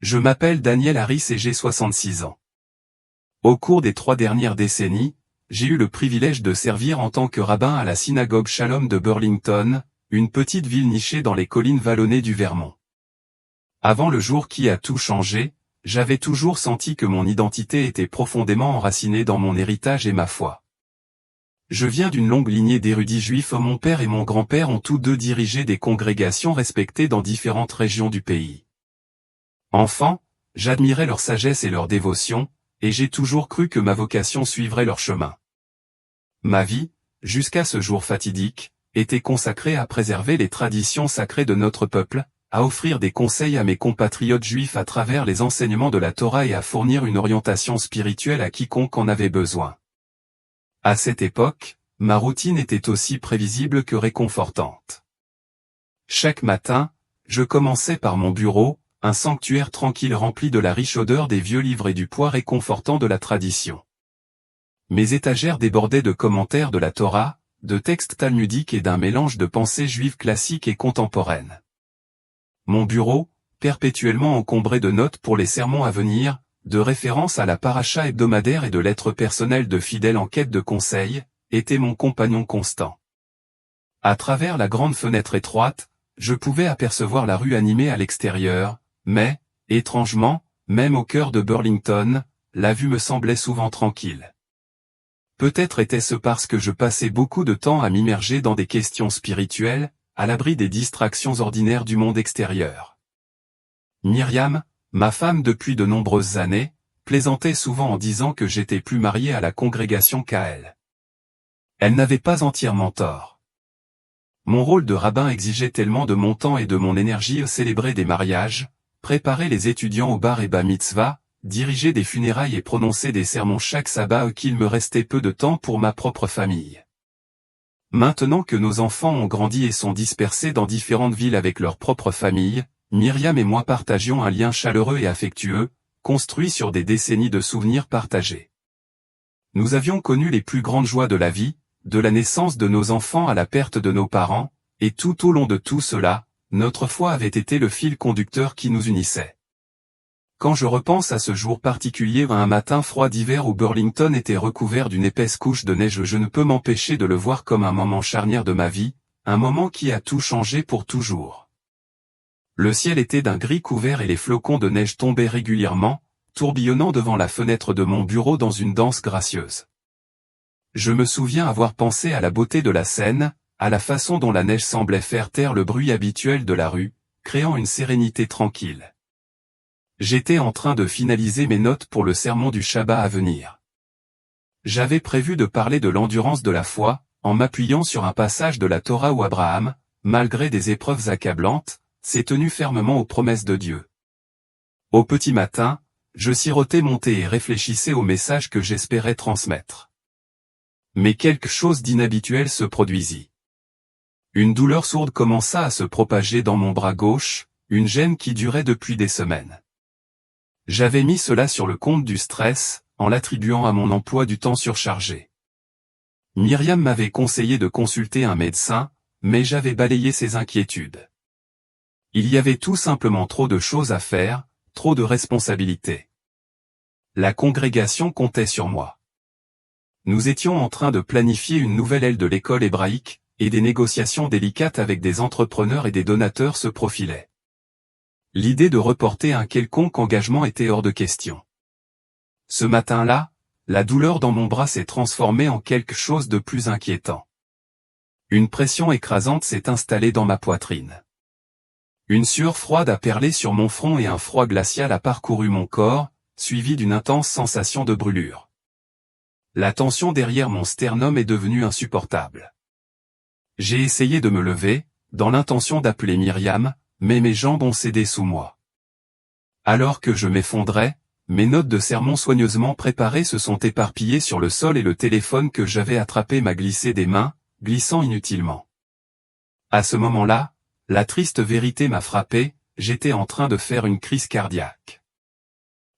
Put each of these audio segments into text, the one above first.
Je m'appelle Daniel Harris et j'ai 66 ans. Au cours des 3 dernières décennies, j'ai eu le privilège de servir en tant que rabbin à la synagogue Shalom de Burlington, une petite ville nichée dans les collines vallonnées du Vermont. Avant le jour qui a tout changé, j'avais toujours senti que mon identité était profondément enracinée dans mon héritage et ma foi. Je viens d'une longue lignée d'érudits juifs. Mon père et mon grand-père ont tous deux dirigé des congrégations respectées dans différentes régions du pays. Enfant, j'admirais leur sagesse et leur dévotion, et j'ai toujours cru que ma vocation suivrait leur chemin. Ma vie, jusqu'à ce jour fatidique, était consacrée à préserver les traditions sacrées de notre peuple, à offrir des conseils à mes compatriotes juifs à travers les enseignements de la Torah et à fournir une orientation spirituelle à quiconque en avait besoin. À cette époque, ma routine était aussi prévisible que réconfortante. Chaque matin, je commençais par mon bureau, un sanctuaire tranquille rempli de la riche odeur des vieux livres et du poids réconfortant de la tradition. Mes étagères débordaient de commentaires de la Torah, de textes talmudiques et d'un mélange de pensées juives classiques et contemporaines. Mon bureau, perpétuellement encombré de notes pour les sermons à venir, de références à la paracha hebdomadaire et de lettres personnelles de fidèles en quête de conseils, était mon compagnon constant. À travers la grande fenêtre étroite, je pouvais apercevoir la rue animée à l'extérieur, mais, étrangement, même au cœur de Burlington, la vue me semblait souvent tranquille. Peut-être était-ce parce que je passais beaucoup de temps à m'immerger dans des questions spirituelles, à l'abri des distractions ordinaires du monde extérieur. Myriam, ma femme depuis de nombreuses années, plaisantait souvent en disant que j'étais plus marié à la congrégation qu'à elle. Elle n'avait pas entièrement tort. Mon rôle de rabbin exigeait tellement de mon temps et de mon énergie: célébrer des mariages, préparer les étudiants au bar et bat mitzvah, diriger des funérailles et prononcer des sermons chaque sabbat qu'il me restait peu de temps pour ma propre famille. Maintenant que nos enfants ont grandi et sont dispersés dans différentes villes avec leurs propres familles, Myriam et moi partagions un lien chaleureux et affectueux, construit sur des décennies de souvenirs partagés. Nous avions connu les plus grandes joies de la vie, de la naissance de nos enfants à la perte de nos parents, et tout au long de tout cela, notre foi avait été le fil conducteur qui nous unissait. Quand je repense à ce jour particulier, à un matin froid d'hiver où Burlington était recouvert d'une épaisse couche de neige, je ne peux m'empêcher de le voir comme un moment charnière de ma vie, un moment qui a tout changé pour toujours. Le ciel était d'un gris couvert et les flocons de neige tombaient régulièrement, tourbillonnant devant la fenêtre de mon bureau dans une danse gracieuse. Je me souviens avoir pensé à la beauté de la scène, à la façon dont la neige semblait faire taire le bruit habituel de la rue, créant une sérénité tranquille. J'étais en train de finaliser mes notes pour le sermon du Shabbat à venir. J'avais prévu de parler de l'endurance de la foi, en m'appuyant sur un passage de la Torah où Abraham, malgré des épreuves accablantes, s'est tenu fermement aux promesses de Dieu. Au petit matin, je sirotais mon thé et réfléchissais au message que j'espérais transmettre. Mais quelque chose d'inhabituel se produisit. Une douleur sourde commença à se propager dans mon bras gauche, une gêne qui durait depuis des semaines. J'avais mis cela sur le compte du stress, en l'attribuant à mon emploi du temps surchargé. Myriam m'avait conseillé de consulter un médecin, mais j'avais balayé ses inquiétudes. Il y avait tout simplement trop de choses à faire, trop de responsabilités. La congrégation comptait sur moi. Nous étions en train de planifier une nouvelle aile de l'école hébraïque, et des négociations délicates avec des entrepreneurs et des donateurs se profilaient. L'idée de reporter un quelconque engagement était hors de question. Ce matin-là, la douleur dans mon bras s'est transformée en quelque chose de plus inquiétant. Une pression écrasante s'est installée dans ma poitrine. Une sueur froide a perlé sur mon front et un froid glacial a parcouru mon corps, suivi d'une intense sensation de brûlure. La tension derrière mon sternum est devenue insupportable. J'ai essayé de me lever, dans l'intention d'appeler Myriam, mais mes jambes ont cédé sous moi. Alors que je m'effondrais, mes notes de sermon soigneusement préparées se sont éparpillées sur le sol et le téléphone que j'avais attrapé m'a glissé des mains, glissant inutilement. À ce moment-là, la triste vérité m'a frappé, j'étais en train de faire une crise cardiaque.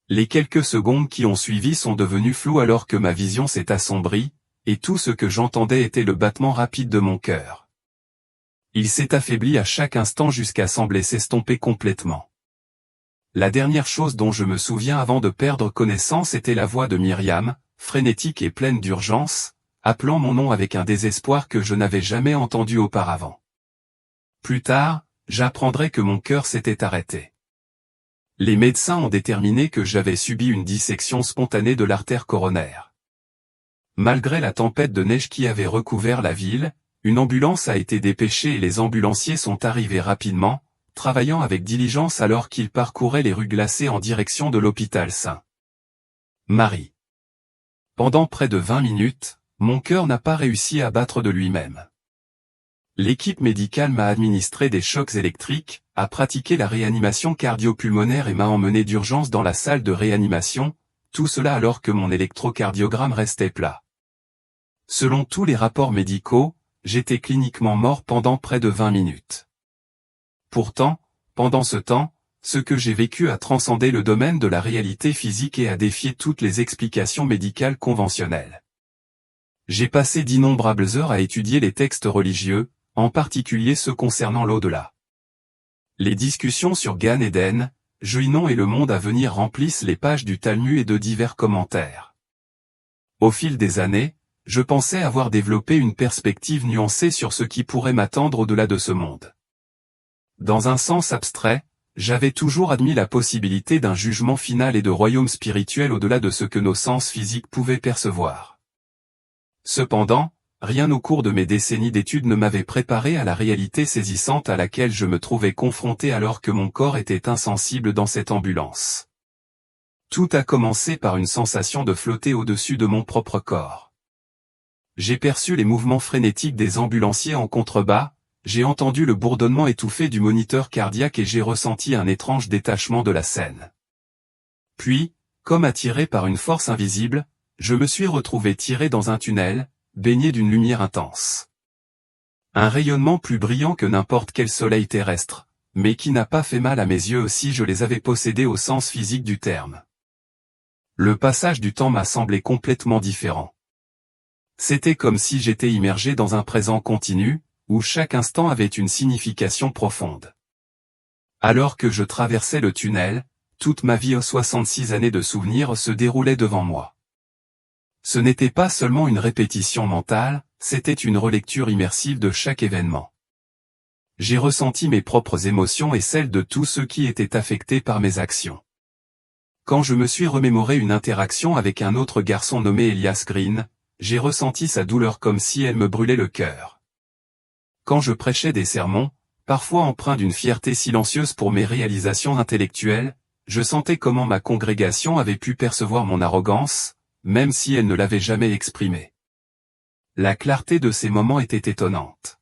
Les quelques secondes qui ont suivi sont devenues floues alors que ma vision s'est assombrie, et tout ce que j'entendais était le battement rapide de mon cœur. Il s'est affaibli à chaque instant jusqu'à sembler s'estomper complètement. La dernière chose dont je me souviens avant de perdre connaissance était la voix de Myriam, frénétique et pleine d'urgence, appelant mon nom avec un désespoir que je n'avais jamais entendu auparavant. Plus tard, j'apprendrai que mon cœur s'était arrêté. Les médecins ont déterminé que j'avais subi une dissection spontanée de l'artère coronaire. Malgré la tempête de neige qui avait recouvert la ville, une ambulance a été dépêchée et les ambulanciers sont arrivés rapidement, travaillant avec diligence alors qu'ils parcouraient les rues glacées en direction de l'hôpital Saint-Marie. Pendant près de 20 minutes, mon cœur n'a pas réussi à battre de lui-même. L'équipe médicale m'a administré des chocs électriques, a pratiqué la réanimation cardio-pulmonaire et m'a emmené d'urgence dans la salle de réanimation, tout cela alors que mon électrocardiogramme restait plat. Selon tous les rapports médicaux, j'étais cliniquement mort pendant près de 20 minutes. Pourtant, pendant ce temps, ce que j'ai vécu a transcendé le domaine de la réalité physique et a défié toutes les explications médicales conventionnelles. J'ai passé d'innombrables heures à étudier les textes religieux, en particulier ceux concernant l'au-delà. Les discussions sur Gan Eden, Junon et le monde à venir remplissent les pages du Talmud et de divers commentaires. Au fil des années, je pensais avoir développé une perspective nuancée sur ce qui pourrait m'attendre au-delà de ce monde. Dans un sens abstrait, j'avais toujours admis la possibilité d'un jugement final et de royaume spirituel au-delà de ce que nos sens physiques pouvaient percevoir. Cependant, rien au cours de mes décennies d'études ne m'avait préparé à la réalité saisissante à laquelle je me trouvais confronté alors que mon corps était insensible dans cette ambulance. Tout a commencé par une sensation de flotter au-dessus de mon propre corps. J'ai perçu les mouvements frénétiques des ambulanciers en contrebas, j'ai entendu le bourdonnement étouffé du moniteur cardiaque et j'ai ressenti un étrange détachement de la scène. Puis, comme attiré par une force invisible, je me suis retrouvé tiré dans un tunnel, baigné d'une lumière intense. Un rayonnement plus brillant que n'importe quel soleil terrestre, mais qui n'a pas fait mal à mes yeux si je les avais possédés au sens physique du terme. Le passage du temps m'a semblé complètement différent. C'était comme si j'étais immergé dans un présent continu, où chaque instant avait une signification profonde. Alors que je traversais le tunnel, toute ma vie aux 66 années de souvenirs se déroulait devant moi. Ce n'était pas seulement une répétition mentale, c'était une relecture immersive de chaque événement. J'ai ressenti mes propres émotions et celles de tous ceux qui étaient affectés par mes actions. Quand je me suis remémoré une interaction avec un autre garçon nommé Elias Green, j'ai ressenti sa douleur comme si elle me brûlait le cœur. Quand je prêchais des sermons, parfois empreints d'une fierté silencieuse pour mes réalisations intellectuelles, je sentais comment ma congrégation avait pu percevoir mon arrogance, même si elle ne l'avait jamais exprimée. La clarté de ces moments était étonnante.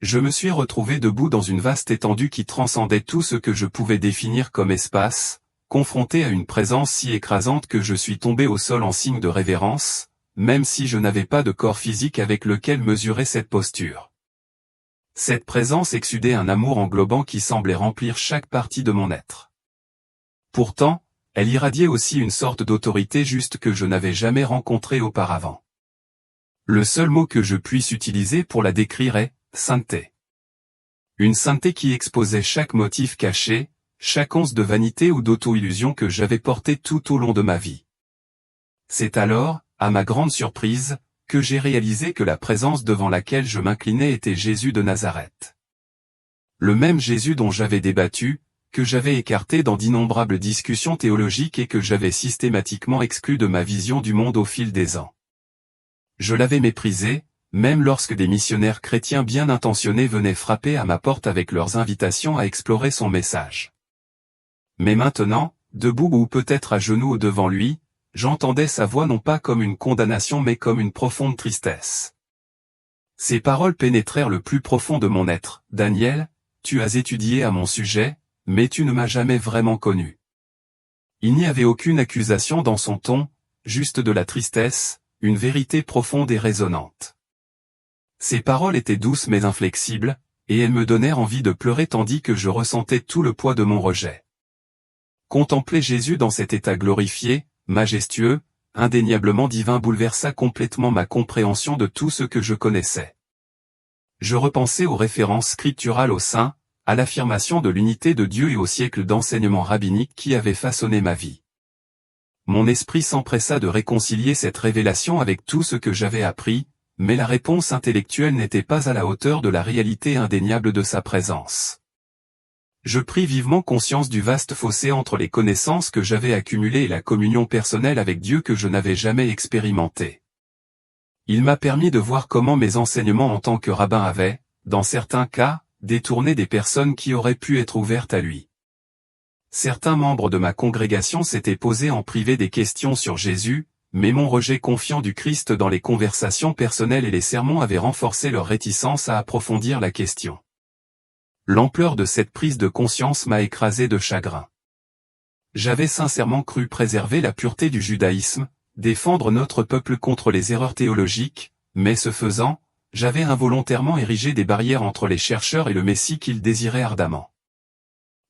Je me suis retrouvé debout dans une vaste étendue qui transcendait tout ce que je pouvais définir comme espace, confronté à une présence si écrasante que je suis tombé au sol en signe de révérence, même si je n'avais pas de corps physique avec lequel mesurer cette posture. Cette présence exsudait un amour englobant qui semblait remplir chaque partie de mon être. Pourtant, elle irradiait aussi une sorte d'autorité juste que je n'avais jamais rencontrée auparavant. Le seul mot que je puisse utiliser pour la décrire est « sainteté ». Une sainteté qui exposait chaque motif caché, chaque once de vanité ou d'auto-illusion que j'avais porté tout au long de ma vie. C'est alors, à ma grande surprise, que j'ai réalisé que la présence devant laquelle je m'inclinais était Jésus de Nazareth. Le même Jésus dont j'avais débattu, que j'avais écarté dans d'innombrables discussions théologiques et que j'avais systématiquement exclu de ma vision du monde au fil des ans. Je l'avais méprisé, même lorsque des missionnaires chrétiens bien intentionnés venaient frapper à ma porte avec leurs invitations à explorer son message. Mais maintenant, debout ou peut-être à genoux devant lui, j'entendais sa voix non pas comme une condamnation mais comme une profonde tristesse. Ces paroles pénétrèrent le plus profond de mon être. « Daniel, tu as étudié à mon sujet, mais tu ne m'as jamais vraiment connu. » Il n'y avait aucune accusation dans son ton, juste de la tristesse, une vérité profonde et résonnante. Ces paroles étaient douces mais inflexibles, et elles me donnèrent envie de pleurer tandis que je ressentais tout le poids de mon rejet. Contempler Jésus dans cet état glorifié, majestueux, indéniablement divin bouleversa complètement ma compréhension de tout ce que je connaissais. Je repensais aux références scripturales au sein, à l'affirmation de l'unité de Dieu et au siècle d'enseignement rabbinique qui avait façonné ma vie. Mon esprit s'empressa de réconcilier cette révélation avec tout ce que j'avais appris, mais la réponse intellectuelle n'était pas à la hauteur de la réalité indéniable de sa présence. Je pris vivement conscience du vaste fossé entre les connaissances que j'avais accumulées et la communion personnelle avec Dieu que je n'avais jamais expérimentée. Il m'a permis de voir comment mes enseignements en tant que rabbin avaient, dans certains cas, détourné des personnes qui auraient pu être ouvertes à lui. Certains membres de ma congrégation s'étaient posés en privé des questions sur Jésus, mais mon rejet confiant du Christ dans les conversations personnelles et les sermons avait renforcé leur réticence à approfondir la question. L'ampleur de cette prise de conscience m'a écrasé de chagrin. J'avais sincèrement cru préserver la pureté du judaïsme, défendre notre peuple contre les erreurs théologiques, mais ce faisant, j'avais involontairement érigé des barrières entre les chercheurs et le Messie qu'ils désiraient ardemment.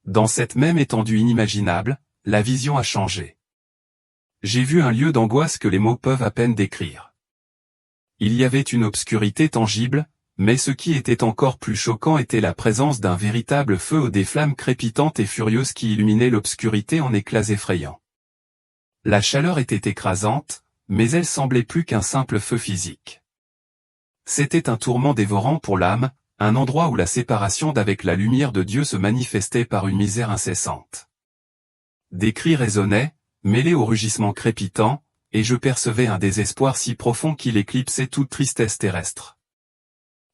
Dans cette même étendue inimaginable, la vision a changé. J'ai vu un lieu d'angoisse que les mots peuvent à peine décrire. Il y avait une obscurité tangible, mais ce qui était encore plus choquant était la présence d'un véritable feu aux des flammes crépitantes et furieuses qui illuminaient l'obscurité en éclats effrayants. La chaleur était écrasante, mais elle semblait plus qu'un simple feu physique. C'était un tourment dévorant pour l'âme, un endroit où la séparation d'avec la lumière de Dieu se manifestait par une misère incessante. Des cris résonnaient, mêlés au rugissement crépitant, et je percevais un désespoir si profond qu'il éclipsait toute tristesse terrestre.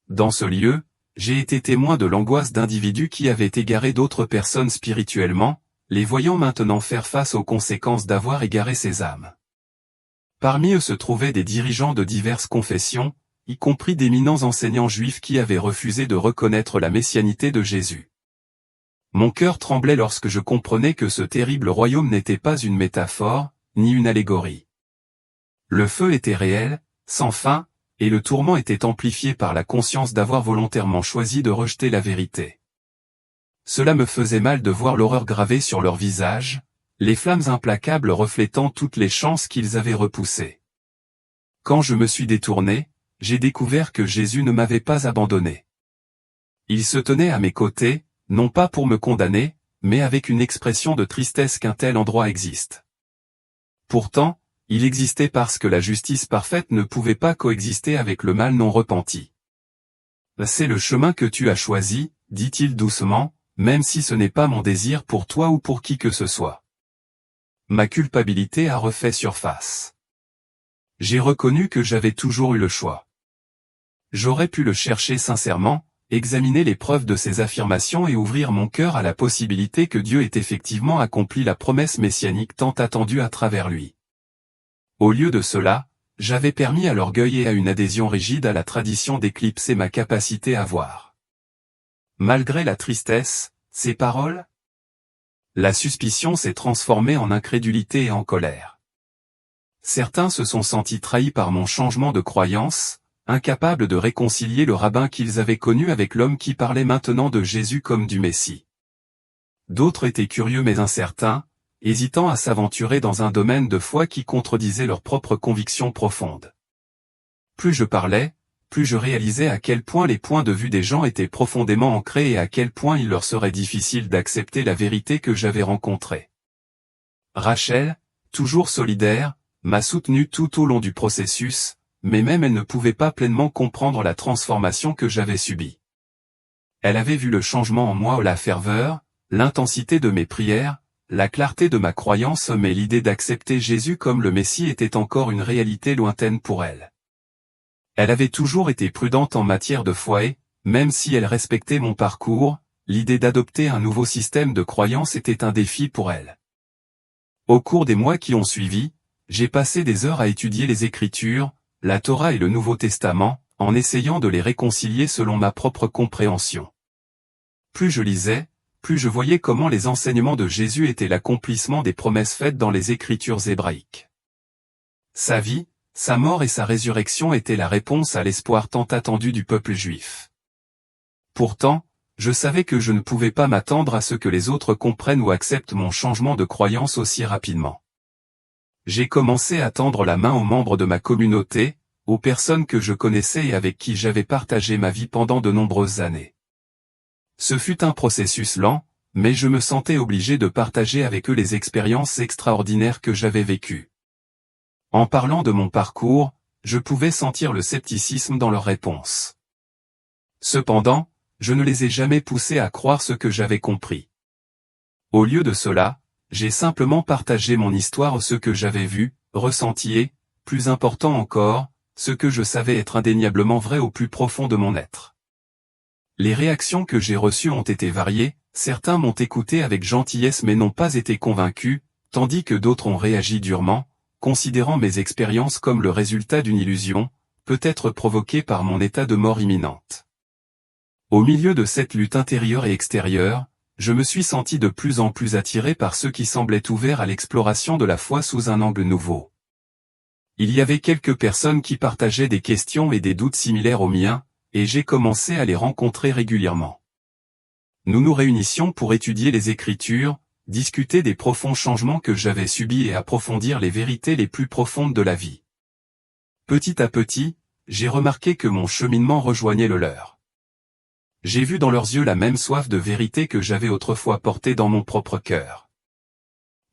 Dans ce lieu, j'ai été témoin de l'angoisse d'individus qui avaient égaré d'autres personnes spirituellement, les voyant maintenant faire face aux conséquences d'avoir égaré ces âmes. Parmi eux se trouvaient des dirigeants de diverses confessions, y compris d'éminents enseignants juifs qui avaient refusé de reconnaître la messianité de Jésus. Mon cœur tremblait lorsque je comprenais que ce terrible royaume n'était pas une métaphore, ni une allégorie. Le feu était réel, sans fin, et le tourment était amplifié par la conscience d'avoir volontairement choisi de rejeter la vérité. Cela me faisait mal de voir l'horreur gravée sur leurs visages, les flammes implacables reflétant toutes les chances qu'ils avaient repoussées. Quand je me suis détourné, j'ai découvert que Jésus ne m'avait pas abandonné. Il se tenait à mes côtés, non pas pour me condamner, mais avec une expression de tristesse qu'un tel endroit existe. Pourtant, il existait parce que la justice parfaite ne pouvait pas coexister avec le mal non repenti. « C'est le chemin que tu as choisi, dit-il doucement, même si ce n'est pas mon désir pour toi ou pour qui que ce soit. » Ma culpabilité a refait surface. J'ai reconnu que j'avais toujours eu le choix. J'aurais pu le chercher sincèrement, examiner les preuves de ses affirmations et ouvrir mon cœur à la possibilité que Dieu ait effectivement accompli la promesse messianique tant attendue à travers lui. Au lieu de cela, j'avais permis à l'orgueil et à une adhésion rigide à la tradition d'éclipser ma capacité à voir. Malgré la tristesse, ces paroles, la suspicion s'est transformée en incrédulité et en colère. Certains se sont sentis trahis par mon changement de croyance, incapables de réconcilier le rabbin qu'ils avaient connu avec l'homme qui parlait maintenant de Jésus comme du Messie. D'autres étaient curieux mais incertains, hésitant à s'aventurer dans un domaine de foi qui contredisait leurs propres convictions profondes. Plus je parlais, plus je réalisais à quel point les points de vue des gens étaient profondément ancrés et à quel point il leur serait difficile d'accepter la vérité que j'avais rencontrée. Rachel, toujours solidaire, m'a soutenu tout au long du processus, mais même elle ne pouvait pas pleinement comprendre la transformation que j'avais subie. Elle avait vu le changement en moi, la ferveur, l'intensité de mes prières, la clarté de ma croyance, mais l'idée d'accepter Jésus comme le Messie était encore une réalité lointaine pour elle. Elle avait toujours été prudente en matière de foi et, même si elle respectait mon parcours, l'idée d'adopter un nouveau système de croyance était un défi pour elle. Au cours des mois qui ont suivi, j'ai passé des heures à étudier les Écritures, la Torah et le Nouveau Testament, en essayant de les réconcilier selon ma propre compréhension. Plus je lisais, plus je voyais comment les enseignements de Jésus étaient l'accomplissement des promesses faites dans les Écritures hébraïques. Sa vie, sa mort et sa résurrection étaient la réponse à l'espoir tant attendu du peuple juif. Pourtant, je savais que je ne pouvais pas m'attendre à ce que les autres comprennent ou acceptent mon changement de croyance aussi rapidement. J'ai commencé à tendre la main aux membres de ma communauté, aux personnes que je connaissais et avec qui j'avais partagé ma vie pendant de nombreuses années. Ce fut un processus lent, mais je me sentais obligé de partager avec eux les expériences extraordinaires que j'avais vécues. En parlant de mon parcours, je pouvais sentir le scepticisme dans leurs réponses. Cependant, je ne les ai jamais poussés à croire ce que j'avais compris. Au lieu de cela, j'ai simplement partagé mon histoire, ce que j'avais vu, ressenti et, plus important encore, ce que je savais être indéniablement vrai au plus profond de mon être. Les réactions que j'ai reçues ont été variées, certains m'ont écouté avec gentillesse mais n'ont pas été convaincus, tandis que d'autres ont réagi durement, considérant mes expériences comme le résultat d'une illusion, peut-être provoquée par mon état de mort imminente. Au milieu de cette lutte intérieure et extérieure, je me suis senti de plus en plus attiré par ceux qui semblaient ouverts à l'exploration de la foi sous un angle nouveau. Il y avait quelques personnes qui partageaient des questions et des doutes similaires aux miens, et j'ai commencé à les rencontrer régulièrement. Nous nous réunissions pour étudier les Écritures, discuter des profonds changements que j'avais subis et approfondir les vérités les plus profondes de la vie. Petit à petit, j'ai remarqué que mon cheminement rejoignait le leur. J'ai vu dans leurs yeux la même soif de vérité que j'avais autrefois portée dans mon propre cœur.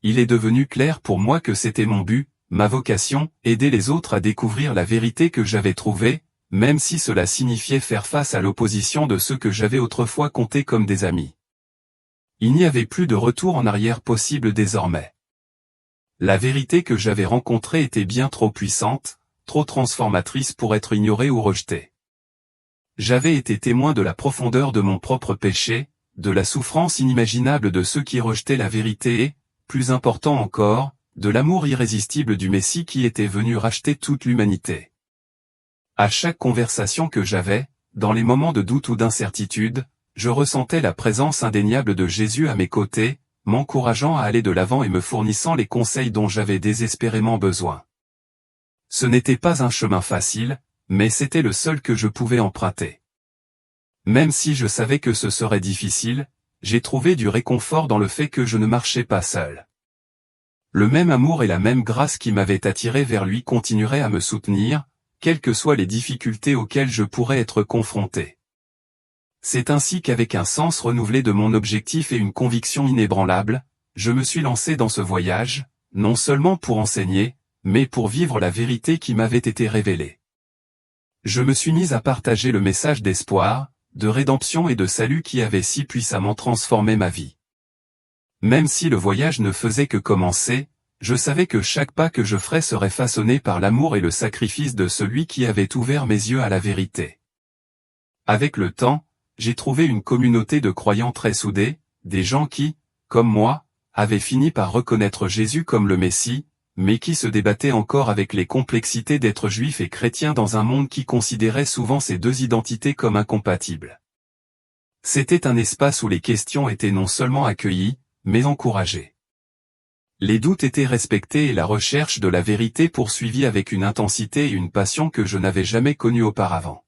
Il est devenu clair pour moi que c'était mon but, ma vocation, aider les autres à découvrir la vérité que j'avais trouvée, même si cela signifiait faire face à l'opposition de ceux que j'avais autrefois comptés comme des amis. Il n'y avait plus de retour en arrière possible désormais. La vérité que j'avais rencontrée était bien trop puissante, trop transformatrice pour être ignorée ou rejetée. J'avais été témoin de la profondeur de mon propre péché, de la souffrance inimaginable de ceux qui rejetaient la vérité et, plus important encore, de l'amour irrésistible du Messie qui était venu racheter toute l'humanité. À chaque conversation que j'avais, dans les moments de doute ou d'incertitude, je ressentais la présence indéniable de Jésus à mes côtés, m'encourageant à aller de l'avant et me fournissant les conseils dont j'avais désespérément besoin. Ce n'était pas un chemin facile, mais c'était le seul que je pouvais emprunter. Même si je savais que ce serait difficile, j'ai trouvé du réconfort dans le fait que je ne marchais pas seul. Le même amour et la même grâce qui m'avaient attiré vers lui continueraient à me soutenir, quelles que soient les difficultés auxquelles je pourrais être confronté. C'est ainsi qu'avec un sens renouvelé de mon objectif et une conviction inébranlable, je me suis lancé dans ce voyage, non seulement pour enseigner, mais pour vivre la vérité qui m'avait été révélée. Je me suis mis à partager le message d'espoir, de rédemption et de salut qui avait si puissamment transformé ma vie. Même si le voyage ne faisait que commencer, je savais que chaque pas que je ferais serait façonné par l'amour et le sacrifice de celui qui avait ouvert mes yeux à la vérité. Avec le temps, j'ai trouvé une communauté de croyants très soudés, des gens qui, comme moi, avaient fini par reconnaître Jésus comme le Messie, mais qui se débattaient encore avec les complexités d'être juif et chrétien dans un monde qui considérait souvent ces deux identités comme incompatibles. C'était un espace où les questions étaient non seulement accueillies, mais encouragées. Les doutes étaient respectés et la recherche de la vérité poursuivie avec une intensité et une passion que je n'avais jamais connues auparavant.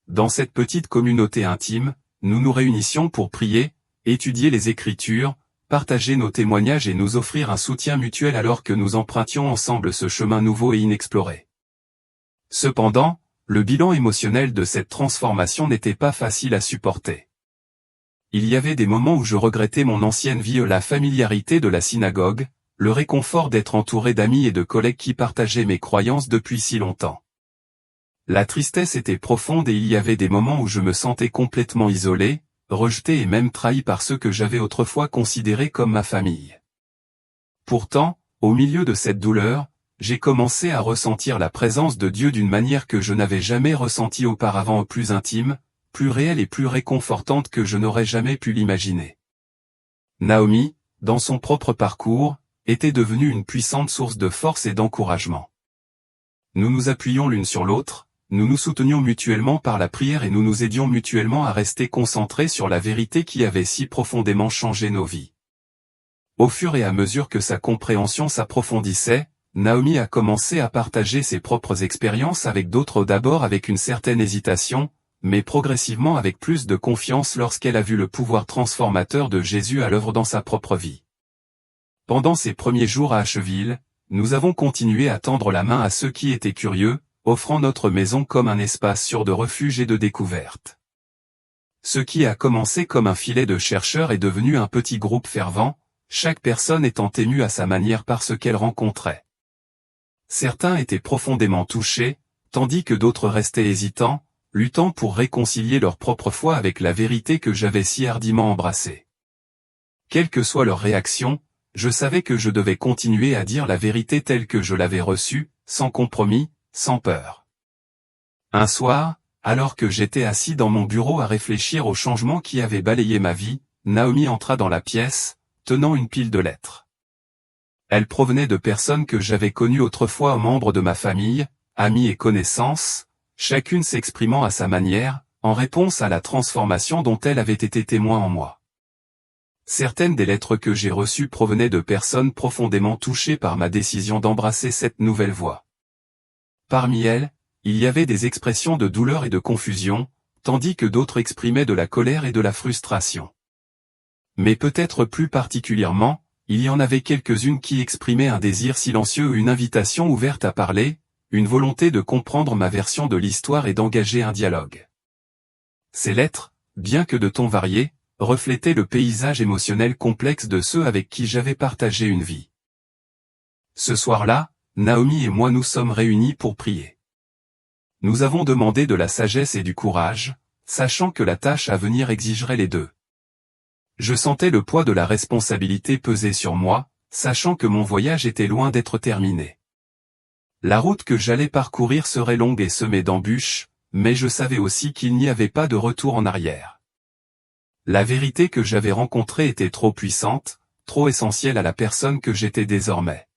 Dans cette petite communauté intime, nous nous réunissions pour prier, étudier les Écritures, partager nos témoignages et nous offrir un soutien mutuel alors que nous empruntions ensemble ce chemin nouveau et inexploré. Cependant, le bilan émotionnel de cette transformation n'était pas facile à supporter. Il y avait des moments où je regrettais mon ancienne vie, la familiarité de la synagogue, le réconfort d'être entouré d'amis et de collègues qui partageaient mes croyances depuis si longtemps. La tristesse était profonde et il y avait des moments où je me sentais complètement isolé, rejeté et même trahi par ceux que j'avais autrefois considérés comme ma famille. Pourtant, au milieu de cette douleur, j'ai commencé à ressentir la présence de Dieu d'une manière que je n'avais jamais ressentie auparavant, plus intime, plus réelle et plus réconfortante que je n'aurais jamais pu l'imaginer. Naomi, dans son propre parcours, était devenue une puissante source de force et d'encouragement. Nous nous appuyions l'une sur l'autre, nous nous soutenions mutuellement par la prière et nous nous aidions mutuellement à rester concentrés sur la vérité qui avait si profondément changé nos vies. Au fur et à mesure que sa compréhension s'approfondissait, Naomi a commencé à partager ses propres expériences avec d'autres, d'abord avec une certaine hésitation, mais progressivement avec plus de confiance lorsqu'elle a vu le pouvoir transformateur de Jésus à l'œuvre dans sa propre vie. Pendant ses premiers jours à Asheville, nous avons continué à tendre la main à ceux qui étaient curieux, offrant notre maison comme un espace sûr de refuge et de découverte. Ce qui a commencé comme un filet de chercheurs est devenu un petit groupe fervent, chaque personne étant émue à sa manière par ce qu'elle rencontrait. Certains étaient profondément touchés, tandis que d'autres restaient hésitants, luttant pour réconcilier leur propre foi avec la vérité que j'avais si hardiment embrassée. Quelle que soit leur réaction, je savais que je devais continuer à dire la vérité telle que je l'avais reçue, sans compromis, sans peur. Un soir, alors que j'étais assis dans mon bureau à réfléchir aux changements qui avaient balayé ma vie, Naomi entra dans la pièce, tenant une pile de lettres. Elle provenait de personnes que j'avais connues autrefois, membres de ma famille, amis et connaissances, chacune s'exprimant à sa manière, en réponse à la transformation dont elle avait été témoin en moi. Certaines des lettres que j'ai reçues provenaient de personnes profondément touchées par ma décision d'embrasser cette nouvelle voie. Parmi elles, il y avait des expressions de douleur et de confusion, tandis que d'autres exprimaient de la colère et de la frustration. Mais peut-être plus particulièrement, il y en avait quelques-unes qui exprimaient un désir silencieux, une invitation ouverte à parler, une volonté de comprendre ma version de l'histoire et d'engager un dialogue. Ces lettres, bien que de tons variés, reflétaient le paysage émotionnel complexe de ceux avec qui j'avais partagé une vie. Ce soir-là, Naomi et moi nous sommes réunis pour prier. Nous avons demandé de la sagesse et du courage, sachant que la tâche à venir exigerait les deux. Je sentais le poids de la responsabilité peser sur moi, sachant que mon voyage était loin d'être terminé. La route que j'allais parcourir serait longue et semée d'embûches, mais je savais aussi qu'il n'y avait pas de retour en arrière. La vérité que j'avais rencontrée était trop puissante, trop essentielle à la personne que j'étais désormais.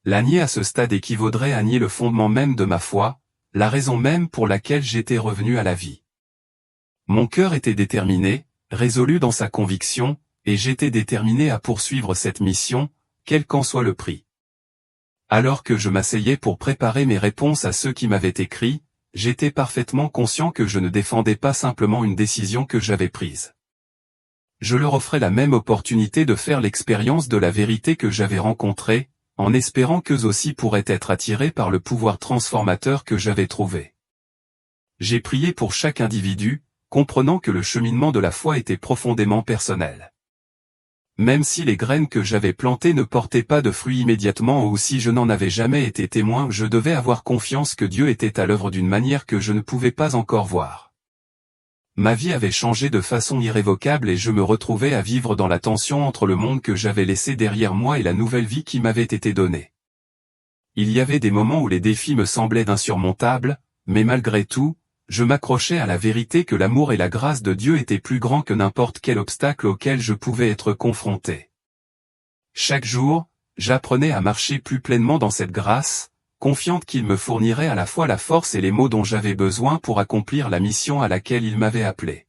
La nier à ce stade équivaudrait à nier le fondement même de ma foi, la raison même pour laquelle j'étais revenu à la vie. Mon cœur était déterminé, résolu dans sa conviction, et j'étais déterminé à poursuivre cette mission, quel qu'en soit le prix. Alors que je m'asseyais pour préparer mes réponses à ceux qui m'avaient écrit, j'étais parfaitement conscient que je ne défendais pas simplement une décision que j'avais prise. Je leur offrais la même opportunité de faire l'expérience de la vérité que j'avais rencontrée, en espérant qu'eux aussi pourraient être attirés par le pouvoir transformateur que j'avais trouvé. J'ai prié pour chaque individu, comprenant que le cheminement de la foi était profondément personnel. Même si les graines que j'avais plantées ne portaient pas de fruits immédiatement ou si je n'en avais jamais été témoin, je devais avoir confiance que Dieu était à l'œuvre d'une manière que je ne pouvais pas encore voir. Ma vie avait changé de façon irrévocable et je me retrouvais à vivre dans la tension entre le monde que j'avais laissé derrière moi et la nouvelle vie qui m'avait été donnée. Il y avait des moments où les défis me semblaient insurmontables, mais malgré tout, je m'accrochais à la vérité que l'amour et la grâce de Dieu étaient plus grands que n'importe quel obstacle auquel je pouvais être confronté. Chaque jour, j'apprenais à marcher plus pleinement dans cette grâce, confiante qu'il me fournirait à la fois la force et les mots dont j'avais besoin pour accomplir la mission à laquelle il m'avait appelé.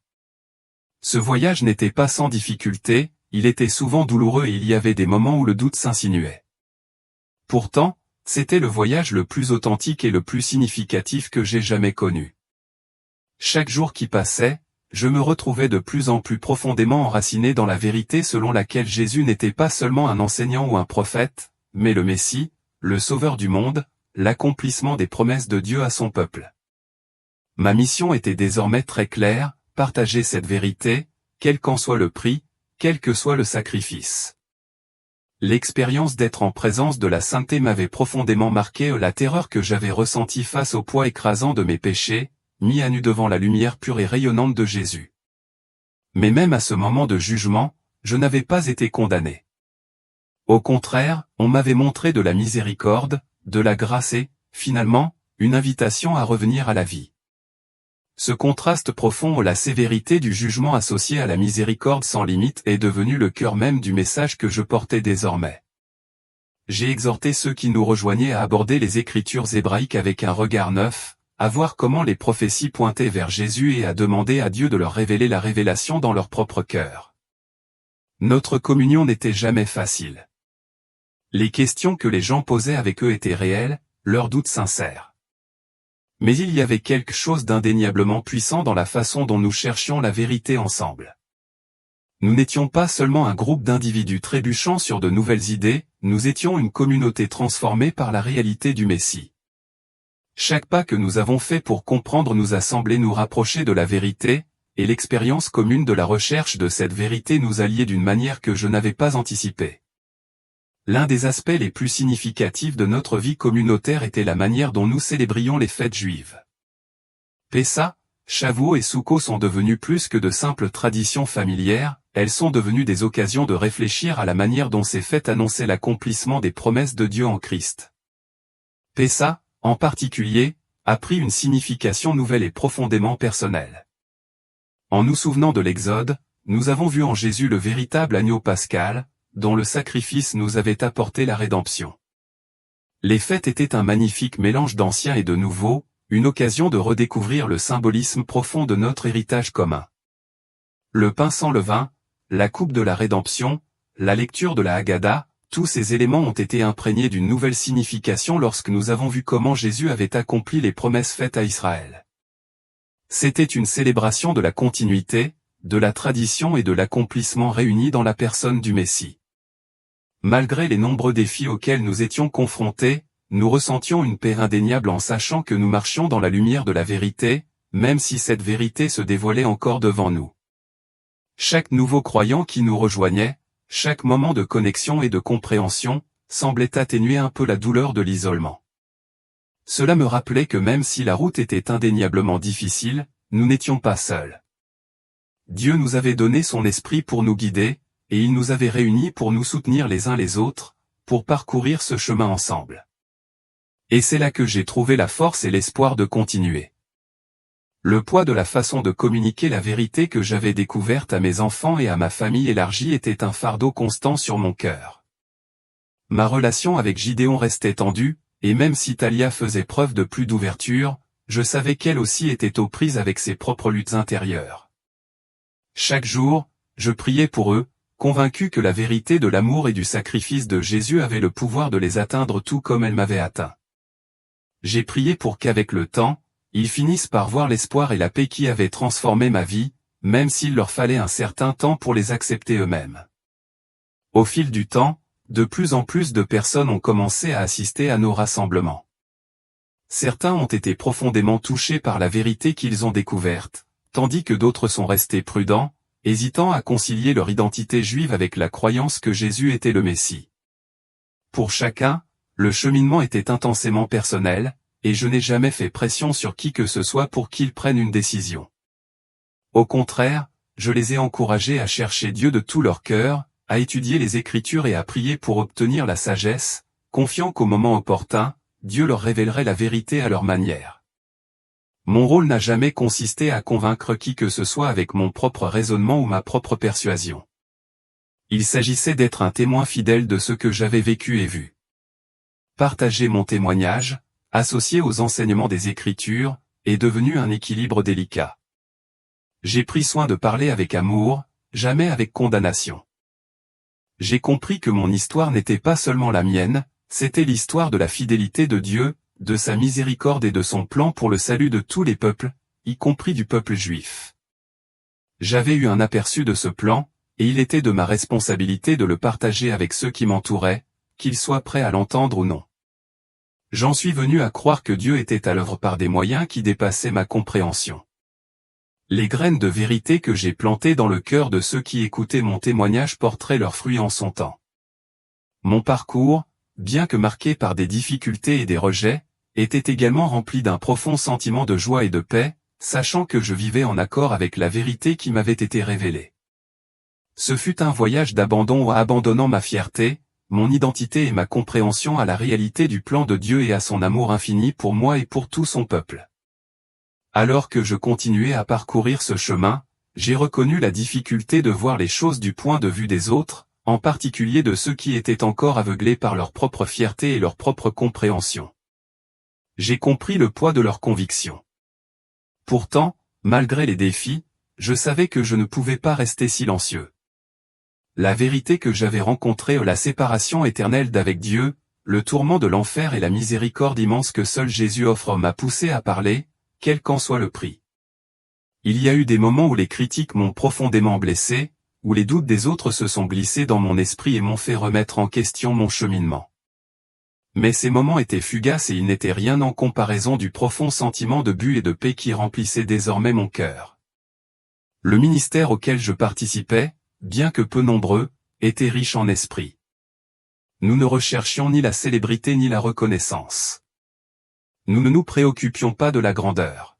Ce voyage n'était pas sans difficulté, il était souvent douloureux et il y avait des moments où le doute s'insinuait. Pourtant, c'était le voyage le plus authentique et le plus significatif que j'ai jamais connu. Chaque jour qui passait, je me retrouvais de plus en plus profondément enraciné dans la vérité selon laquelle Jésus n'était pas seulement un enseignant ou un prophète, mais le Messie, le Sauveur du monde, l'accomplissement des promesses de Dieu à son peuple. Ma mission était désormais très claire, partager cette vérité, quel qu'en soit le prix, quel que soit le sacrifice. L'expérience d'être en présence de la sainteté m'avait profondément marqué, la terreur que j'avais ressentie face au poids écrasant de mes péchés, mis à nu devant la lumière pure et rayonnante de Jésus. Mais même à ce moment de jugement, je n'avais pas été condamné. Au contraire, on m'avait montré de la miséricorde, de la grâce et, finalement, une invitation à revenir à la vie. Ce contraste profond, la sévérité du jugement associé à la miséricorde sans limite est devenu le cœur même du message que je portais désormais. J'ai exhorté ceux qui nous rejoignaient à aborder les Écritures hébraïques avec un regard neuf, à voir comment les prophéties pointaient vers Jésus et à demander à Dieu de leur révéler la révélation dans leur propre cœur. Notre communion n'était jamais facile. Les questions que les gens posaient avec eux étaient réelles, leurs doutes sincères. Mais il y avait quelque chose d'indéniablement puissant dans la façon dont nous cherchions la vérité ensemble. Nous n'étions pas seulement un groupe d'individus trébuchant sur de nouvelles idées, nous étions une communauté transformée par la réalité du Messie. Chaque pas que nous avons fait pour comprendre nous a semblé nous rapprocher de la vérité, et l'expérience commune de la recherche de cette vérité nous a liés d'une manière que je n'avais pas anticipée. L'un des aspects les plus significatifs de notre vie communautaire était la manière dont nous célébrions les fêtes juives. Pessa, Shavuot et Soukkot sont devenus plus que de simples traditions familières, elles sont devenues des occasions de réfléchir à la manière dont ces fêtes annonçaient l'accomplissement des promesses de Dieu en Christ. Pessa, en particulier, a pris une signification nouvelle et profondément personnelle. En nous souvenant de l'Exode, nous avons vu en Jésus le véritable agneau pascal, dont le sacrifice nous avait apporté la rédemption. Les fêtes étaient un magnifique mélange d'ancien et de nouveau, une occasion de redécouvrir le symbolisme profond de notre héritage commun. Le pain sans levain, la coupe de la rédemption, la lecture de la Haggadah, tous ces éléments ont été imprégnés d'une nouvelle signification lorsque nous avons vu comment Jésus avait accompli les promesses faites à Israël. C'était une célébration de la continuité, de la tradition et de l'accomplissement réunis dans la personne du Messie. Malgré les nombreux défis auxquels nous étions confrontés, nous ressentions une paix indéniable en sachant que nous marchions dans la lumière de la vérité, même si cette vérité se dévoilait encore devant nous. Chaque nouveau croyant qui nous rejoignait, chaque moment de connexion et de compréhension, semblait atténuer un peu la douleur de l'isolement. Cela me rappelait que même si la route était indéniablement difficile, nous n'étions pas seuls. Dieu nous avait donné son esprit pour nous guider, et il nous avait réunis pour nous soutenir les uns les autres, pour parcourir ce chemin ensemble. Et c'est là que j'ai trouvé la force et l'espoir de continuer. Le poids de la façon de communiquer la vérité que j'avais découverte à mes enfants et à ma famille élargie était un fardeau constant sur mon cœur. Ma relation avec Gideon restait tendue, et même si Talia faisait preuve de plus d'ouverture, je savais qu'elle aussi était aux prises avec ses propres luttes intérieures. Chaque jour, je priais pour eux, convaincu que la vérité de l'amour et du sacrifice de Jésus avait le pouvoir de les atteindre tout comme elle m'avait atteint. J'ai prié pour qu'avec le temps, ils finissent par voir l'espoir et la paix qui avaient transformé ma vie, même s'il leur fallait un certain temps pour les accepter eux-mêmes. Au fil du temps, de plus en plus de personnes ont commencé à assister à nos rassemblements. Certains ont été profondément touchés par la vérité qu'ils ont découverte, tandis que d'autres sont restés prudents, hésitant à concilier leur identité juive avec la croyance que Jésus était le Messie. Pour chacun, le cheminement était intensément personnel, et je n'ai jamais fait pression sur qui que ce soit pour qu'ils prennent une décision. Au contraire, je les ai encouragés à chercher Dieu de tout leur cœur, à étudier les Écritures et à prier pour obtenir la sagesse, confiant qu'au moment opportun, Dieu leur révélerait la vérité à leur manière. Mon rôle n'a jamais consisté à convaincre qui que ce soit avec mon propre raisonnement ou ma propre persuasion. Il s'agissait d'être un témoin fidèle de ce que j'avais vécu et vu. Partager mon témoignage, associé aux enseignements des Écritures, est devenu un équilibre délicat. J'ai pris soin de parler avec amour, jamais avec condamnation. J'ai compris que mon histoire n'était pas seulement la mienne, c'était l'histoire de la fidélité de Dieu, de sa miséricorde et de son plan pour le salut de tous les peuples, y compris du peuple juif. J'avais eu un aperçu de ce plan, et il était de ma responsabilité de le partager avec ceux qui m'entouraient, qu'ils soient prêts à l'entendre ou non. J'en suis venu à croire que Dieu était à l'œuvre par des moyens qui dépassaient ma compréhension. Les graines de vérité que j'ai plantées dans le cœur de ceux qui écoutaient mon témoignage porteraient leurs fruits en son temps. Mon parcours, bien que marqué par des difficultés et des rejets, était également rempli d'un profond sentiment de joie et de paix, sachant que je vivais en accord avec la vérité qui m'avait été révélée. Ce fut un voyage d'abandon abandonnant ma fierté, mon identité et ma compréhension à la réalité du plan de Dieu et à son amour infini pour moi et pour tout son peuple. Alors que je continuais à parcourir ce chemin, j'ai reconnu la difficulté de voir les choses du point de vue des autres, en particulier de ceux qui étaient encore aveuglés par leur propre fierté et leur propre compréhension. J'ai compris le poids de leurs convictions. Pourtant, malgré les défis, je savais que je ne pouvais pas rester silencieux. La vérité que j'avais rencontrée, la séparation éternelle d'avec Dieu, le tourment de l'enfer et la miséricorde immense que seul Jésus offre m'a poussé à parler, quel qu'en soit le prix. Il y a eu des moments où les critiques m'ont profondément blessé, où les doutes des autres se sont glissés dans mon esprit et m'ont fait remettre en question mon cheminement. Mais ces moments étaient fugaces et ils n'étaient rien en comparaison du profond sentiment de but et de paix qui remplissait désormais mon cœur. Le ministère auquel je participais, bien que peu nombreux, était riche en esprit. Nous ne recherchions ni la célébrité ni la reconnaissance. Nous ne nous préoccupions pas de la grandeur.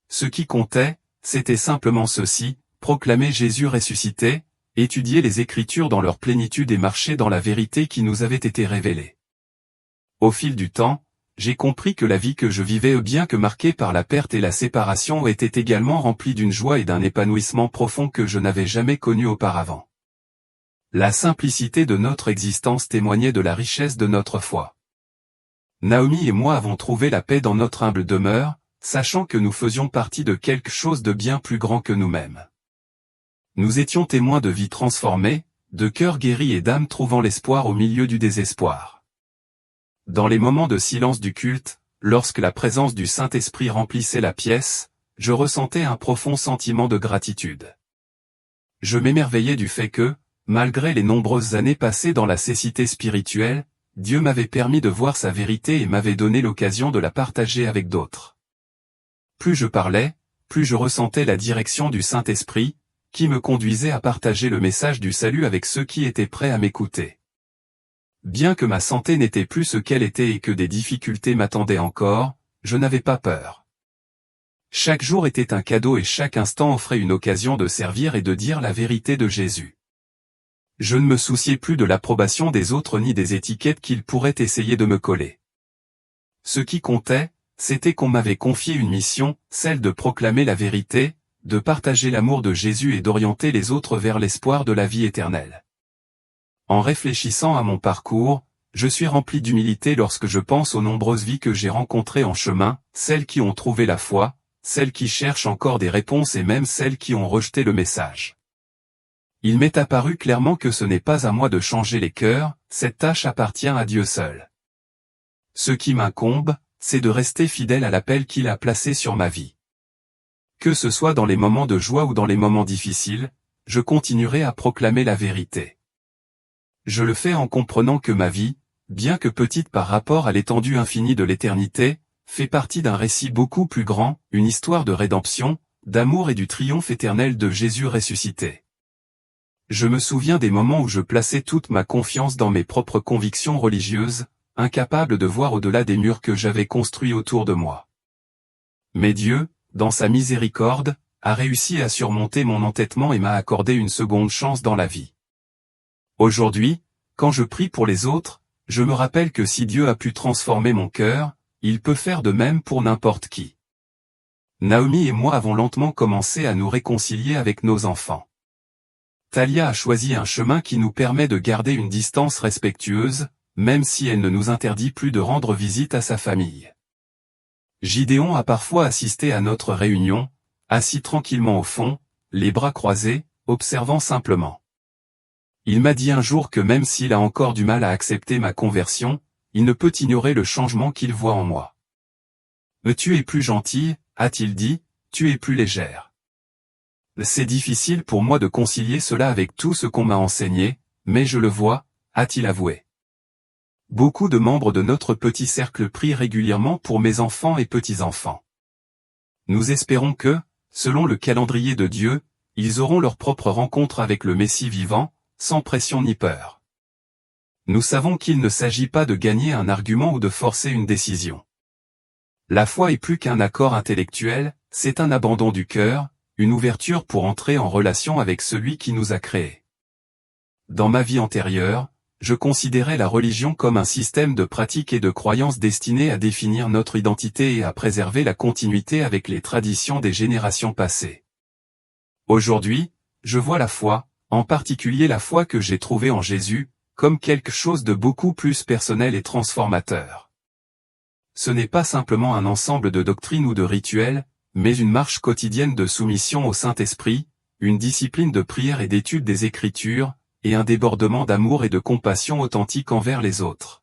Ce qui comptait, c'était simplement ceci: proclamer Jésus ressuscité, étudier les Écritures dans leur plénitude et marcher dans la vérité qui nous avait été révélée. Au fil du temps, j'ai compris que la vie que je vivais, bien que marquée par la perte et la séparation, était également remplie d'une joie et d'un épanouissement profond que je n'avais jamais connu auparavant. La simplicité de notre existence témoignait de la richesse de notre foi. Naomi et moi avons trouvé la paix dans notre humble demeure, sachant que nous faisions partie de quelque chose de bien plus grand que nous-mêmes. Nous étions témoins de vies transformées, de cœurs guéris et d'âmes trouvant l'espoir au milieu du désespoir. Dans les moments de silence du culte, lorsque la présence du Saint-Esprit remplissait la pièce, je ressentais un profond sentiment de gratitude. Je m'émerveillais du fait que, malgré les nombreuses années passées dans la cécité spirituelle, Dieu m'avait permis de voir sa vérité et m'avait donné l'occasion de la partager avec d'autres. Plus je parlais, plus je ressentais la direction du Saint-Esprit, qui me conduisait à partager le message du salut avec ceux qui étaient prêts à m'écouter. Bien que ma santé n'était plus ce qu'elle était et que des difficultés m'attendaient encore, je n'avais pas peur. Chaque jour était un cadeau et chaque instant offrait une occasion de servir et de dire la vérité de Jésus. Je ne me souciais plus de l'approbation des autres ni des étiquettes qu'ils pourraient essayer de me coller. Ce qui comptait, c'était qu'on m'avait confié une mission, celle de proclamer la vérité, de partager l'amour de Jésus et d'orienter les autres vers l'espoir de la vie éternelle. En réfléchissant à mon parcours, je suis rempli d'humilité lorsque je pense aux nombreuses vies que j'ai rencontrées en chemin, celles qui ont trouvé la foi, celles qui cherchent encore des réponses et même celles qui ont rejeté le message. Il m'est apparu clairement que ce n'est pas à moi de changer les cœurs, cette tâche appartient à Dieu seul. Ce qui m'incombe, c'est de rester fidèle à l'appel qu'il a placé sur ma vie. Que ce soit dans les moments de joie ou dans les moments difficiles, je continuerai à proclamer la vérité. Je le fais en comprenant que ma vie, bien que petite par rapport à l'étendue infinie de l'éternité, fait partie d'un récit beaucoup plus grand, une histoire de rédemption, d'amour et du triomphe éternel de Jésus ressuscité. Je me souviens des moments où je plaçais toute ma confiance dans mes propres convictions religieuses, incapable de voir au-delà des murs que j'avais construits autour de moi. Mais Dieu, dans sa miséricorde, a réussi à surmonter mon entêtement et m'a accordé une seconde chance dans la vie. Aujourd'hui, quand je prie pour les autres, je me rappelle que si Dieu a pu transformer mon cœur, il peut faire de même pour n'importe qui. Naomi et moi avons lentement commencé à nous réconcilier avec nos enfants. Talia a choisi un chemin qui nous permet de garder une distance respectueuse, même si elle ne nous interdit plus de rendre visite à sa famille. Gideon a parfois assisté à notre réunion, assis tranquillement au fond, les bras croisés, observant simplement. Il m'a dit un jour que même s'il a encore du mal à accepter ma conversion, il ne peut ignorer le changement qu'il voit en moi. « Tu es plus gentille », a-t-il dit, « tu es plus légère. » C'est difficile pour moi de concilier cela avec tout ce qu'on m'a enseigné, mais je le vois, a-t-il avoué. Beaucoup de membres de notre petit cercle prient régulièrement pour mes enfants et petits-enfants. Nous espérons que, selon le calendrier de Dieu, ils auront leur propre rencontre avec le Messie vivant, sans pression ni peur. Nous savons qu'il ne s'agit pas de gagner un argument ou de forcer une décision. La foi est plus qu'un accord intellectuel, c'est un abandon du cœur, une ouverture pour entrer en relation avec celui qui nous a créés. Dans ma vie antérieure, je considérais la religion comme un système de pratiques et de croyances destiné à définir notre identité et à préserver la continuité avec les traditions des générations passées. Aujourd'hui, je vois la foi, en particulier la foi que j'ai trouvée en Jésus, comme quelque chose de beaucoup plus personnel et transformateur. Ce n'est pas simplement un ensemble de doctrines ou de rituels, mais une marche quotidienne de soumission au Saint-Esprit, une discipline de prière et d'étude des Écritures, et un débordement d'amour et de compassion authentique envers les autres.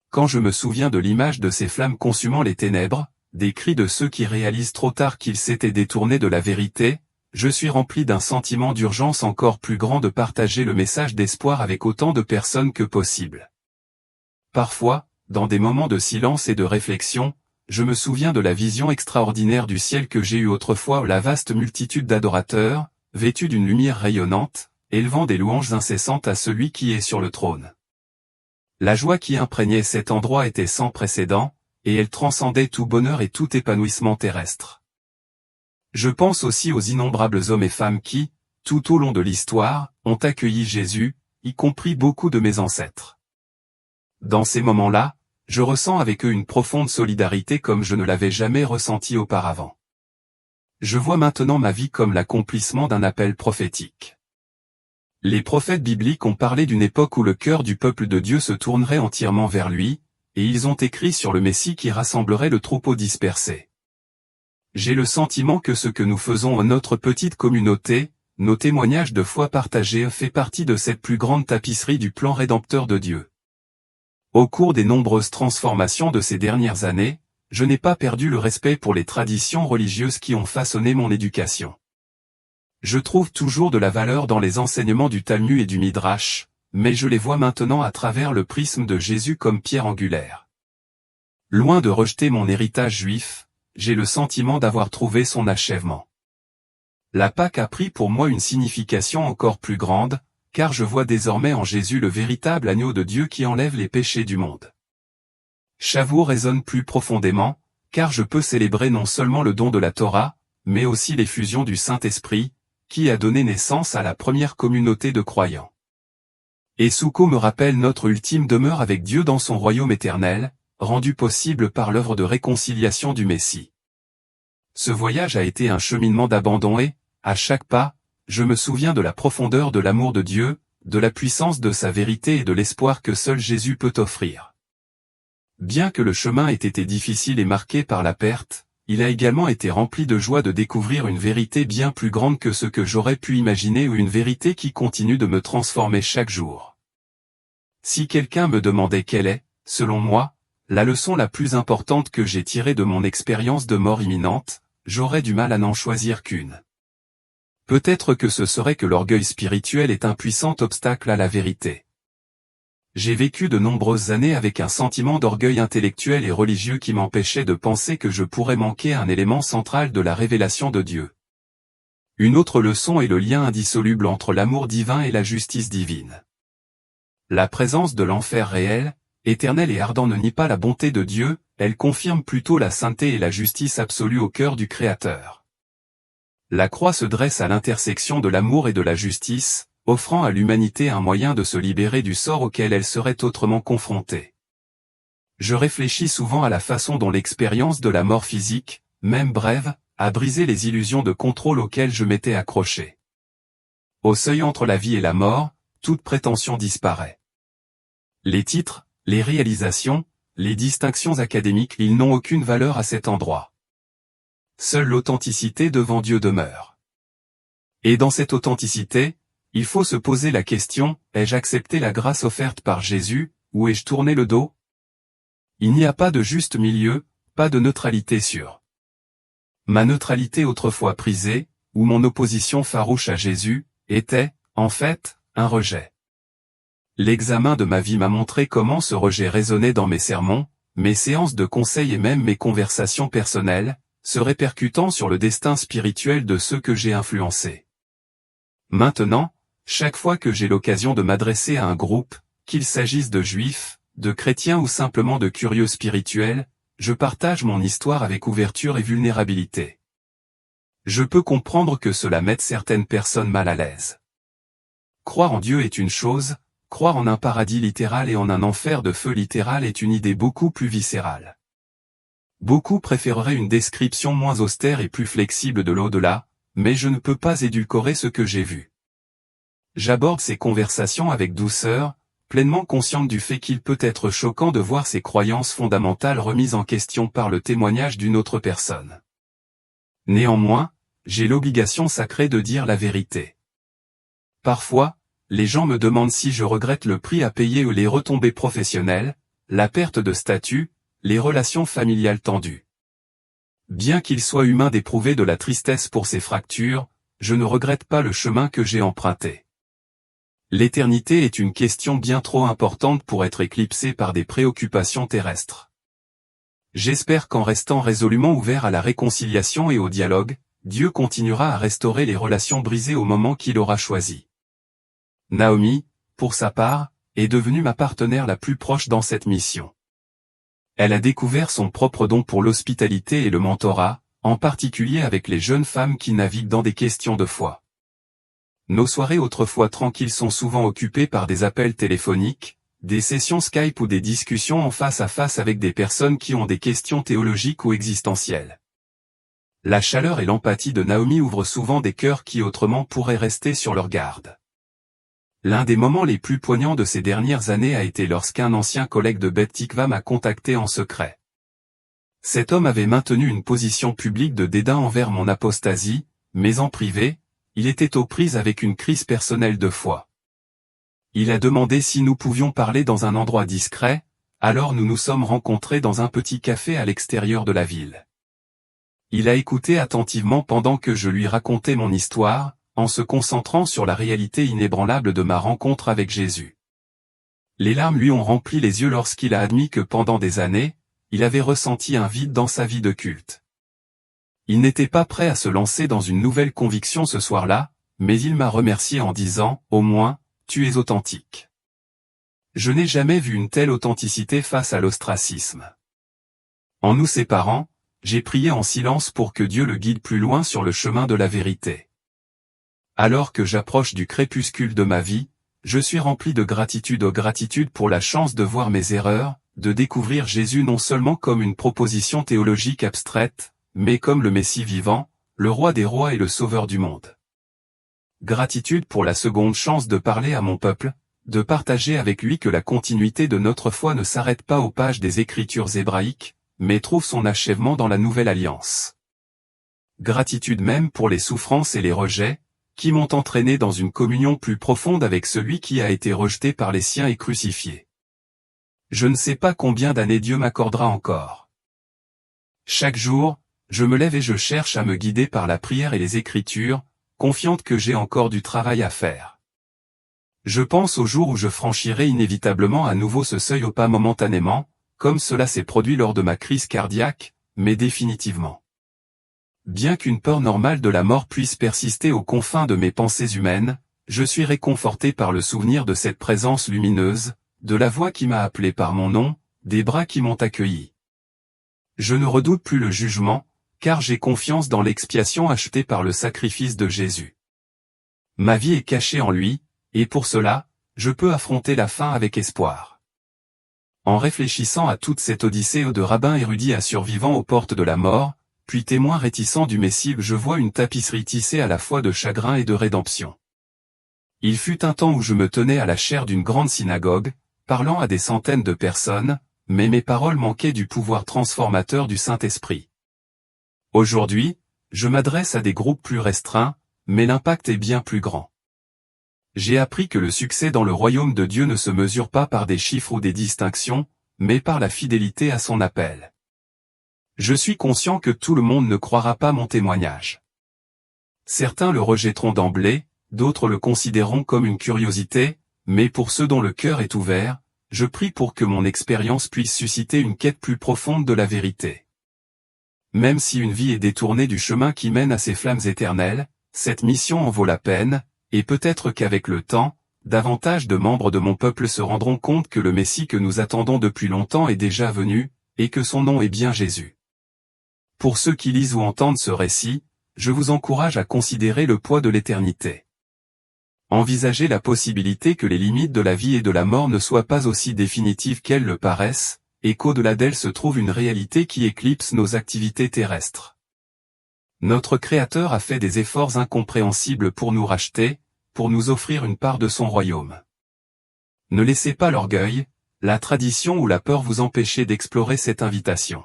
Quand je me souviens de l'image de ces flammes consumant les ténèbres, des cris de ceux qui réalisent trop tard qu'ils s'étaient détournés de la vérité, je suis rempli d'un sentiment d'urgence encore plus grand de partager le message d'espoir avec autant de personnes que possible. Parfois, dans des moments de silence et de réflexion, je me souviens de la vision extraordinaire du ciel que j'ai eue autrefois où la vaste multitude d'adorateurs, vêtus d'une lumière rayonnante, élevant des louanges incessantes à celui qui est sur le trône. La joie qui imprégnait cet endroit était sans précédent, et elle transcendait tout bonheur et tout épanouissement terrestre. Je pense aussi aux innombrables hommes et femmes qui, tout au long de l'histoire, ont accueilli Jésus, y compris beaucoup de mes ancêtres. Dans ces moments-là, je ressens avec eux une profonde solidarité comme je ne l'avais jamais ressenti auparavant. Je vois maintenant ma vie comme l'accomplissement d'un appel prophétique. Les prophètes bibliques ont parlé d'une époque où le cœur du peuple de Dieu se tournerait entièrement vers lui, et ils ont écrit sur le Messie qui rassemblerait le troupeau dispersé. J'ai le sentiment que ce que nous faisons en notre petite communauté, nos témoignages de foi partagés fait partie de cette plus grande tapisserie du plan rédempteur de Dieu. Au cours des nombreuses transformations de ces dernières années, je n'ai pas perdu le respect pour les traditions religieuses qui ont façonné mon éducation. Je trouve toujours de la valeur dans les enseignements du Talmud et du Midrash, mais je les vois maintenant à travers le prisme de Jésus comme pierre angulaire. Loin de rejeter mon héritage juif, j'ai le sentiment d'avoir trouvé son achèvement. La Pâque a pris pour moi une signification encore plus grande, car je vois désormais en Jésus le véritable agneau de Dieu qui enlève les péchés du monde. Shavuot résonne plus profondément, car je peux célébrer non seulement le don de la Torah, mais aussi l'effusion du Saint-Esprit, qui a donné naissance à la première communauté de croyants. Et Sukkot me rappelle notre ultime demeure avec Dieu dans son royaume éternel, rendu possible par l'œuvre de réconciliation du Messie. Ce voyage a été un cheminement d'abandon et, à chaque pas, je me souviens de la profondeur de l'amour de Dieu, de la puissance de sa vérité et de l'espoir que seul Jésus peut offrir. Bien que le chemin ait été difficile et marqué par la perte, il a également été rempli de joie de découvrir une vérité bien plus grande que ce que j'aurais pu imaginer ou une vérité qui continue de me transformer chaque jour. Si quelqu'un me demandait quelle est, selon moi, la leçon la plus importante que j'ai tirée de mon expérience de mort imminente, j'aurais du mal à n'en choisir qu'une. Peut-être que ce serait que l'orgueil spirituel est un puissant obstacle à la vérité. J'ai vécu de nombreuses années avec un sentiment d'orgueil intellectuel et religieux qui m'empêchait de penser que je pourrais manquer un élément central de la révélation de Dieu. Une autre leçon est le lien indissoluble entre l'amour divin et la justice divine. La présence de l'enfer réel, éternel et ardent ne nie pas la bonté de Dieu, elle confirme plutôt la sainteté et la justice absolue au cœur du Créateur. La croix se dresse à l'intersection de l'amour et de la justice, offrant à l'humanité un moyen de se libérer du sort auquel elle serait autrement confrontée. Je réfléchis souvent à la façon dont l'expérience de la mort physique, même brève, a brisé les illusions de contrôle auxquelles je m'étais accroché. Au seuil entre la vie et la mort, toute prétention disparaît. Les titres, les réalisations, les distinctions académiques, ils n'ont aucune valeur à cet endroit. Seule l'authenticité devant Dieu demeure. Et dans cette authenticité, il faut se poser la question, ai-je accepté la grâce offerte par Jésus, ou ai-je tourné le dos? Il n'y a pas de juste milieu, pas de neutralité sûre. Ma neutralité autrefois prisée, ou mon opposition farouche à Jésus, était, en fait, un rejet. L'examen de ma vie m'a montré comment ce rejet résonnait dans mes sermons, mes séances de conseil et même mes conversations personnelles, se répercutant sur le destin spirituel de ceux que j'ai influencés. Maintenant, chaque fois que j'ai l'occasion de m'adresser à un groupe, qu'il s'agisse de juifs, de chrétiens ou simplement de curieux spirituels, je partage mon histoire avec ouverture et vulnérabilité. Je peux comprendre que cela mette certaines personnes mal à l'aise. Croire en Dieu est une chose, croire en un paradis littéral et en un enfer de feu littéral est une idée beaucoup plus viscérale. Beaucoup préféreraient une description moins austère et plus flexible de l'au-delà, mais je ne peux pas édulcorer ce que j'ai vu. J'aborde ces conversations avec douceur, pleinement consciente du fait qu'il peut être choquant de voir ses croyances fondamentales remises en question par le témoignage d'une autre personne. Néanmoins, j'ai l'obligation sacrée de dire la vérité. Parfois, les gens me demandent si je regrette le prix à payer ou les retombées professionnelles, la perte de statut, les relations familiales tendues. Bien qu'il soit humain d'éprouver de la tristesse pour ces fractures, je ne regrette pas le chemin que j'ai emprunté. L'éternité est une question bien trop importante pour être éclipsée par des préoccupations terrestres. J'espère qu'en restant résolument ouvert à la réconciliation et au dialogue, Dieu continuera à restaurer les relations brisées au moment qu'il aura choisi. Naomi, pour sa part, est devenue ma partenaire la plus proche dans cette mission. Elle a découvert son propre don pour l'hospitalité et le mentorat, en particulier avec les jeunes femmes qui naviguent dans des questions de foi. Nos soirées autrefois tranquilles sont souvent occupées par des appels téléphoniques, des sessions Skype ou des discussions en face à face avec des personnes qui ont des questions théologiques ou existentielles. La chaleur et l'empathie de Naomi ouvrent souvent des cœurs qui autrement pourraient rester sur leur garde. L'un des moments les plus poignants de ces dernières années a été lorsqu'un ancien collègue de Beth Tikva m'a contacté en secret. Cet homme avait maintenu une position publique de dédain envers mon apostasie, mais en privé, il était aux prises avec une crise personnelle de foi. Il a demandé si nous pouvions parler dans un endroit discret, alors nous nous sommes rencontrés dans un petit café à l'extérieur de la ville. Il a écouté attentivement pendant que je lui racontais mon histoire, en se concentrant sur la réalité inébranlable de ma rencontre avec Jésus. Les larmes lui ont rempli les yeux lorsqu'il a admis que pendant des années, il avait ressenti un vide dans sa vie de culte. Il n'était pas prêt à se lancer dans une nouvelle conviction ce soir-là, mais il m'a remercié en disant, au moins, tu es authentique. Je n'ai jamais vu une telle authenticité face à l'ostracisme. En nous séparant, j'ai prié en silence pour que Dieu le guide plus loin sur le chemin de la vérité. Alors que j'approche du crépuscule de ma vie, je suis rempli de gratitude pour la chance de voir mes erreurs, de découvrir Jésus non seulement comme une proposition théologique abstraite, mais comme le Messie vivant, le Roi des rois et le Sauveur du monde. Gratitude pour la seconde chance de parler à mon peuple, de partager avec lui que la continuité de notre foi ne s'arrête pas aux pages des Écritures hébraïques, mais trouve son achèvement dans la Nouvelle Alliance. Gratitude même pour les souffrances et les rejets, qui m'ont entraîné dans une communion plus profonde avec celui qui a été rejeté par les siens et crucifié. Je ne sais pas combien d'années Dieu m'accordera encore. Chaque jour, je me lève et je cherche à me guider par la prière et les Écritures, confiante que j'ai encore du travail à faire. Je pense au jour où je franchirai inévitablement à nouveau ce seuil au pas momentanément, comme cela s'est produit lors de ma crise cardiaque, mais définitivement. Bien qu'une peur normale de la mort puisse persister aux confins de mes pensées humaines, je suis réconforté par le souvenir de cette présence lumineuse, de la voix qui m'a appelé par mon nom, des bras qui m'ont accueilli. Je ne redoute plus le jugement, car j'ai confiance dans l'expiation achetée par le sacrifice de Jésus. Ma vie est cachée en lui, et pour cela, je peux affronter la fin avec espoir. En réfléchissant à toute cette odyssée de rabbins érudits à survivants aux portes de la mort, puis témoins réticents du Messie, je vois une tapisserie tissée à la fois de chagrin et de rédemption. Il fut un temps où je me tenais à la chaire d'une grande synagogue, parlant à des centaines de personnes, mais mes paroles manquaient du pouvoir transformateur du Saint-Esprit. Aujourd'hui, je m'adresse à des groupes plus restreints, mais l'impact est bien plus grand. J'ai appris que le succès dans le royaume de Dieu ne se mesure pas par des chiffres ou des distinctions, mais par la fidélité à son appel. Je suis conscient que tout le monde ne croira pas mon témoignage. Certains le rejetteront d'emblée, d'autres le considéreront comme une curiosité, mais pour ceux dont le cœur est ouvert, je prie pour que mon expérience puisse susciter une quête plus profonde de la vérité. Même si une vie est détournée du chemin qui mène à ces flammes éternelles, cette mission en vaut la peine, et peut-être qu'avec le temps, davantage de membres de mon peuple se rendront compte que le Messie que nous attendons depuis longtemps est déjà venu, et que son nom est bien Jésus. Pour ceux qui lisent ou entendent ce récit, je vous encourage à considérer le poids de l'éternité. Envisagez la possibilité que les limites de la vie et de la mort ne soient pas aussi définitives qu'elles le paraissent, et qu'au-delà d'elles se trouve une réalité qui éclipse nos activités terrestres. Notre Créateur a fait des efforts incompréhensibles pour nous racheter, pour nous offrir une part de son royaume. Ne laissez pas l'orgueil, la tradition ou la peur vous empêcher d'explorer cette invitation.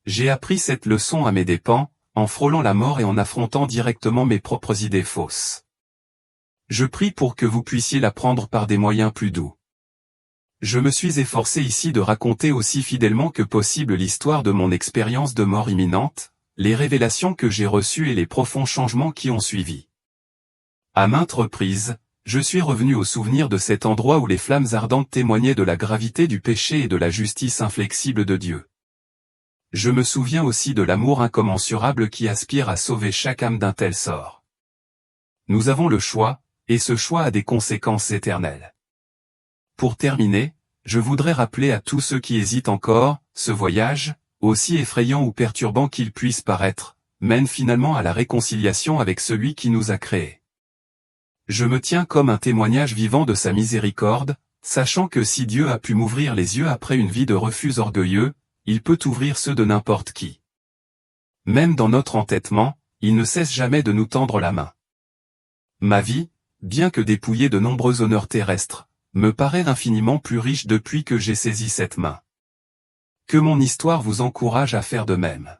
J'ai appris cette leçon à mes dépens, en frôlant la mort et en affrontant directement mes propres idées fausses. Je prie pour que vous puissiez l'apprendre par des moyens plus doux. Je me suis efforcé ici de raconter aussi fidèlement que possible l'histoire de mon expérience de mort imminente, les révélations que j'ai reçues et les profonds changements qui ont suivi. À maintes reprises, je suis revenu au souvenir de cet endroit où les flammes ardentes témoignaient de la gravité du péché et de la justice inflexible de Dieu. Je me souviens aussi de l'amour incommensurable qui aspire à sauver chaque âme d'un tel sort. Nous avons le choix, et ce choix a des conséquences éternelles. Pour terminer, je voudrais rappeler à tous ceux qui hésitent encore, ce voyage, aussi effrayant ou perturbant qu'il puisse paraître, mène finalement à la réconciliation avec celui qui nous a créés. Je me tiens comme un témoignage vivant de sa miséricorde, sachant que si Dieu a pu m'ouvrir les yeux après une vie de refus orgueilleux, il peut ouvrir ceux de n'importe qui. Même dans notre entêtement, il ne cesse jamais de nous tendre la main. Ma vie, bien que dépouillée de nombreux honneurs terrestres, me paraît infiniment plus riche depuis que j'ai saisi cette main. Que mon histoire vous encourage à faire de même.